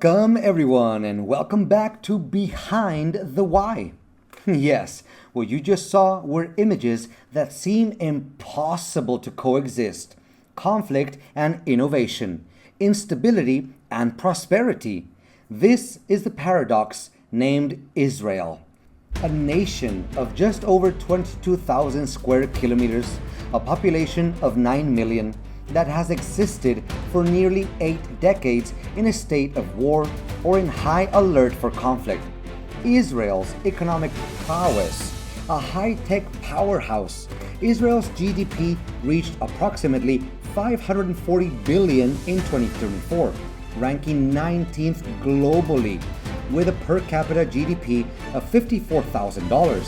Welcome, everyone, and welcome back to Behind the Why. Yes, what you just saw were images that seem impossible to coexist: conflict and innovation, instability and prosperity. This is the paradox named Israel, a nation of just over 22,000 square kilometers, a population of 9 million, that has existed for nearly 8 decades in a state of war or in high alert for conflict. Israel's economic prowess, a high-tech powerhouse. Israel's GDP reached approximately 540 billion in 2024, ranking 19th globally, with a per capita GDP of $54,000,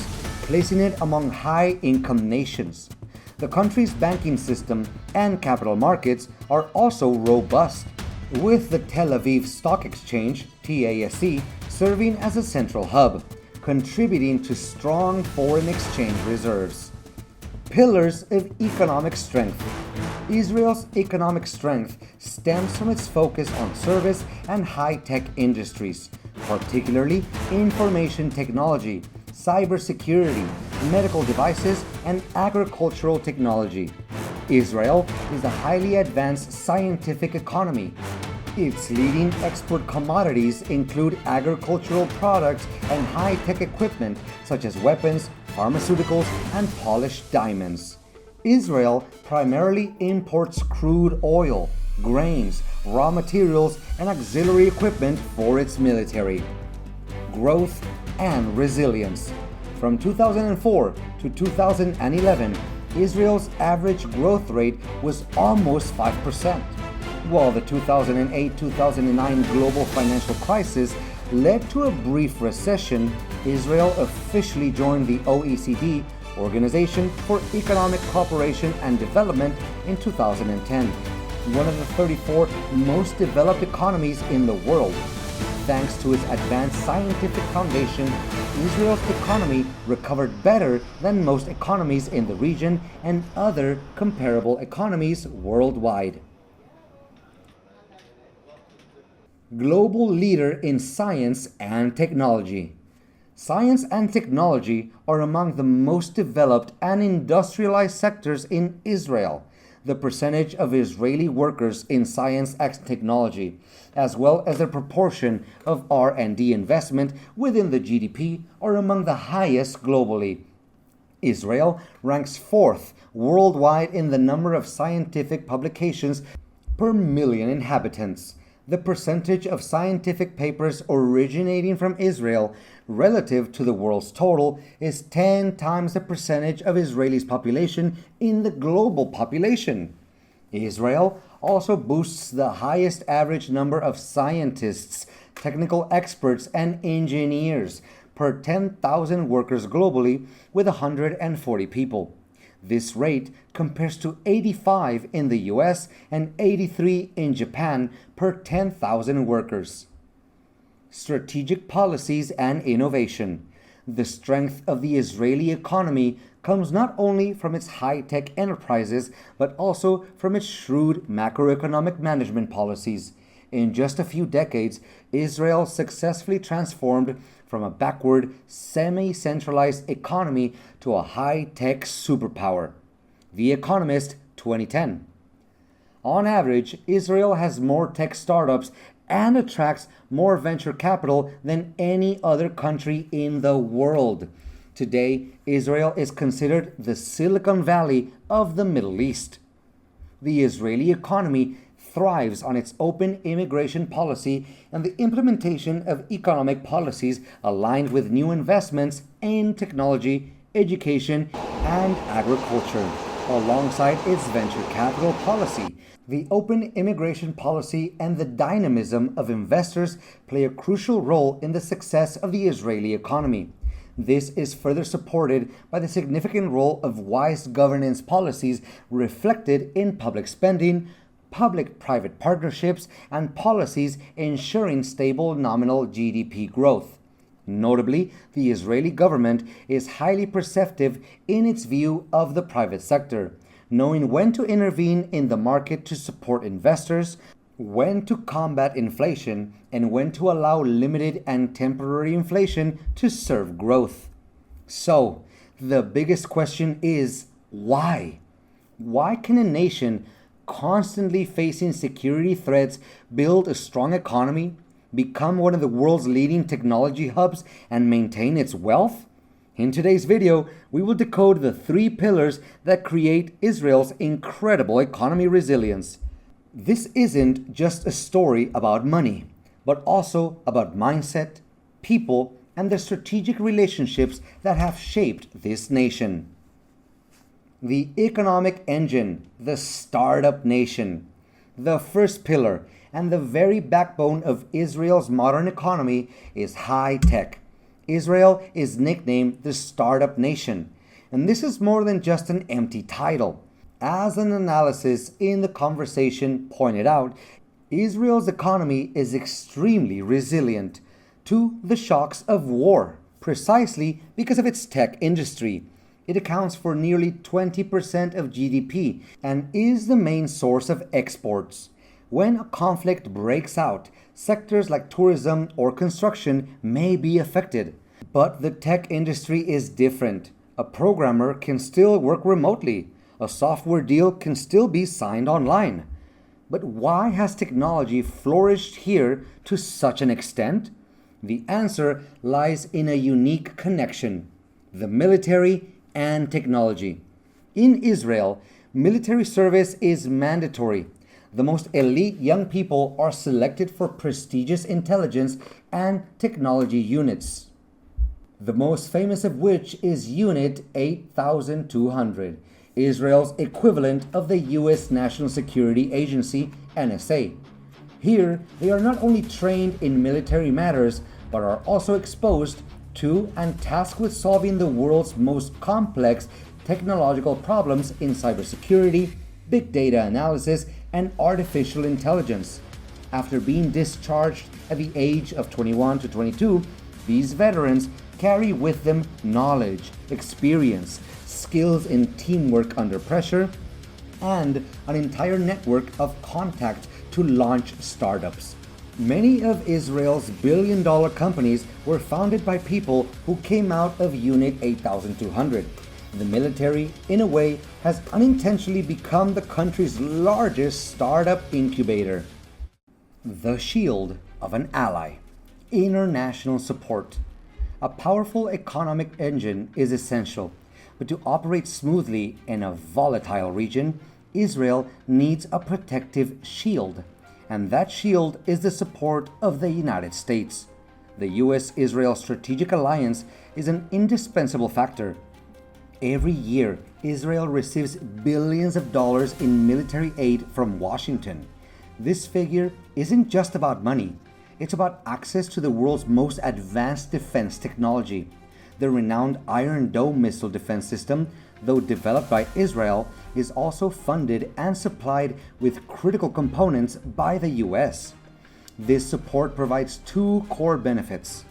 placing it among high-income nations. The country's banking system and capital markets are also robust, with the Tel Aviv Stock Exchange, TASE, serving as a central hub, contributing to strong foreign exchange reserves. Pillars of economic strength. Israel's economic strength stems from its focus on service and high-tech industries, particularly information technology, cybersecurity, medical devices, and agricultural technology. Israel is a highly advanced scientific economy. Its leading export commodities include agricultural products and high-tech equipment such as weapons, pharmaceuticals, and polished diamonds. Israel primarily imports crude oil, grains, raw materials, and auxiliary equipment for its military. Growth and resilience. From 2004 to 2011, Israel's average growth rate was almost 5%, while the 2008-2009 global financial crisis led to a brief recession. Israel officially joined the OECD, Organization for Economic Cooperation and Development, in 2010, one of the 34 most developed economies in the world. Thanks to its advanced scientific foundation, Israel's economy recovered better than most economies in the region and other comparable economies worldwide. Global leader in science and technology. Science and technology are among the most developed and industrialized sectors in Israel. The percentage of Israeli workers in science and technology, as well as the proportion of R&D investment within the GDP, are among the highest globally. Israel ranks 4th worldwide in the number of scientific publications per million inhabitants. The percentage of scientific papers originating from Israel relative to the world's total is 10 times the percentage of Israelis' population in the global population. Israel also boasts the highest average number of scientists, technical experts, and engineers per 10,000 workers globally, with 140 people. This rate compares to 85 in the US and 83 in Japan per 10,000 workers. Strategic policies and innovation. The strength of the Israeli economy comes not only from its high-tech enterprises, but also from its shrewd macroeconomic management policies. In just a few decades, Israel successfully transformed from a backward, semi-centralized economy to a high-tech superpower. The Economist, 2010. On average, Israel has more tech startups and attracts more venture capital than any other country in the world. Today, Israel is considered the Silicon Valley of the Middle East. The Israeli economy thrives on its open immigration policy and the implementation of economic policies aligned with new investments in technology, education, and agriculture, alongside its venture capital policy. The open immigration policy and the dynamism of investors play a crucial role in the success of the Israeli economy. This is further supported by the significant role of wise governance policies reflected in public spending, public-private partnerships, and policies ensuring stable nominal GDP growth. Notably, the Israeli government is highly perceptive in its view of the private sector, knowing when to intervene in the market to support investors, when to combat inflation, and when to allow limited and temporary inflation to serve growth. So, the biggest question is why? Why can a nation constantly facing security threats build a strong economy, become one of the world's leading technology hubs, and maintain its wealth? In today's video, we will decode the three pillars that create Israel's incredible economy resilience. This isn't just a story about money, but also about mindset, people, and the strategic relationships that have shaped this nation. The economic engine, the startup nation. The first pillar and the very backbone of Israel's modern economy is high tech. Israel is nicknamed the startup nation, and this is more than just an empty title. As an analysis in the conversation pointed out, Israel's economy is extremely resilient to the shocks of war, precisely because of its tech industry. It accounts for nearly 20% of GDP and is the main source of exports. When a conflict breaks out, sectors like tourism or construction may be affected. But the tech industry is different. A programmer can still work remotely. A software deal can still be signed online. But why has technology flourished here to such an extent? The answer lies in a unique connection: the military and technology. In Israel, military service is mandatory. The most elite young people are selected for prestigious intelligence and technology units, the most famous of which is Unit 8200, Israel's equivalent of the U.S. National Security Agency, NSA. Here, they are not only trained in military matters, but are also exposed to and tasked with solving the world's most complex technological problems in cybersecurity, big data analysis, and artificial intelligence. After being discharged at the age of 21 to 22, these veterans carry with them knowledge, experience, skills in teamwork under pressure, and an entire network of contact to launch startups. Many of Israel's billion-dollar companies were founded by people who came out of Unit 8200. The military, in a way, has unintentionally become the country's largest startup incubator. The shield of an ally. International support. A powerful economic engine is essential, but to operate smoothly in a volatile region, Israel needs a protective shield, and that shield is the support of the United States. The U.S.-Israel strategic alliance is an indispensable factor. Every year, Israel receives billions of dollars in military aid from Washington. This figure isn't just about money. It's about access to the world's most advanced defense technology. The renowned Iron Dome missile defense system, though developed by Israel, is also funded and supplied with critical components by the US. This support provides two core benefits.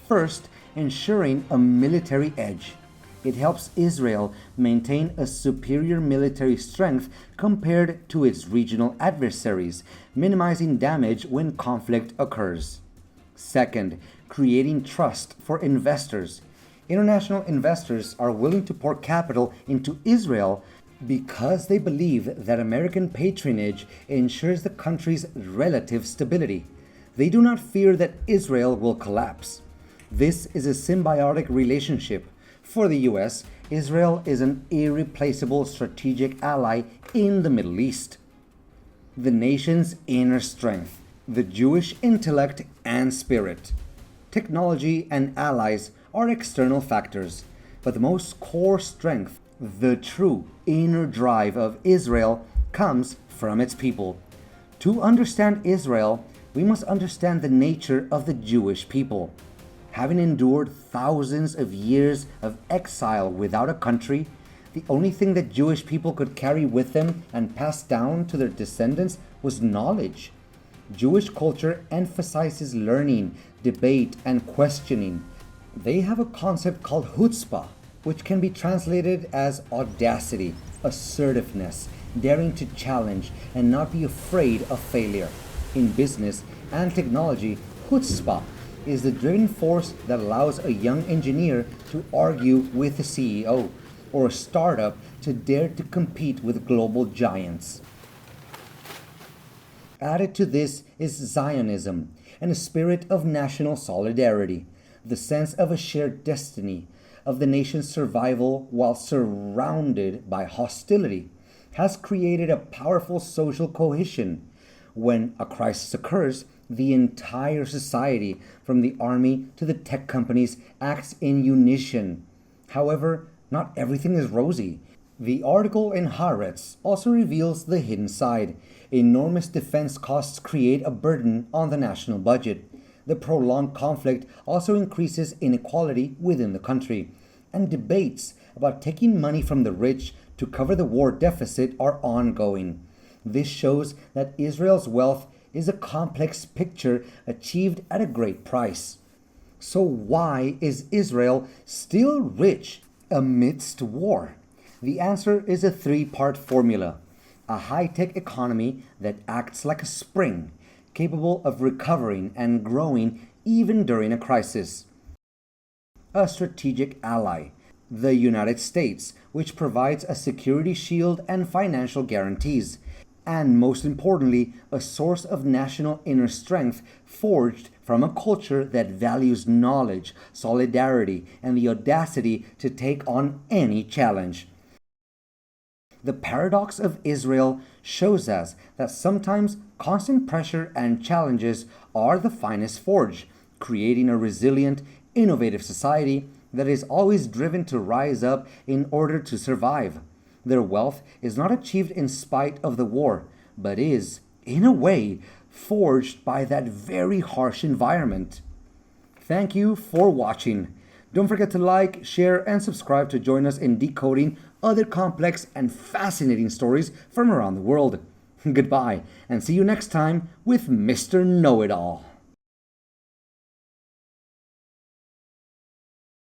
First, ensuring a military edge. It helps Israel maintain a superior military strength compared to its regional adversaries, minimizing damage when conflict occurs. Second, creating trust for investors. International investors are willing to pour capital into Israel because they believe that American patronage ensures the country's relative stability. They do not fear that Israel will collapse. This is a symbiotic relationship. For the US, Israel is an irreplaceable strategic ally in the Middle East. The nation's inner strength, the Jewish intellect and spirit. Technology and allies are external factors, but the most core strength, the true inner drive of Israel, comes from its people. To understand Israel, we must understand the nature of the Jewish people. Having endured thousands of years of exile without a country, the only thing that Jewish people could carry with them and pass down to their descendants was knowledge. Jewish culture emphasizes learning, debate, and questioning. They have a concept called chutzpah, which can be translated as audacity, assertiveness, daring to challenge, and not be afraid of failure. In business and technology, chutzpah is the driving force that allows a young engineer to argue with the CEO, or a startup to dare to compete with global giants. Added to this is Zionism and a spirit of national solidarity, the sense of a shared destiny, of the nation's survival while surrounded by hostility, has created a powerful social cohesion. When a crisis occurs, the entire society, from the army to the tech companies, acts in unison. However, not everything is rosy. The article in Haaretz also reveals the hidden side. Enormous defense costs create a burden on the national budget. The prolonged conflict also increases inequality within the country. And debates about taking money from the rich to cover the war deficit are ongoing. This shows that Israel's wealth is a complex picture achieved at a great price. So why is Israel still rich amidst war? The answer is a three-part formula: a high-tech economy that acts like a spring, capable of recovering and growing even during a crisis; a strategic ally, the United States, which provides a security shield and financial guarantees; and most importantly, a source of national inner strength forged from a culture that values knowledge, solidarity, and the audacity to take on any challenge. The paradox of Israel shows us that sometimes constant pressure and challenges are the finest forge, creating a resilient, innovative society that is always driven to rise up in order to survive. Their wealth is not achieved in spite of the war, but is, in a way, forged by that very harsh environment. Thank you for watching. Don't forget to like, share, and subscribe to join us in decoding other complex and fascinating stories from around the world. Goodbye, and see you next time with Mr. Know-It-All.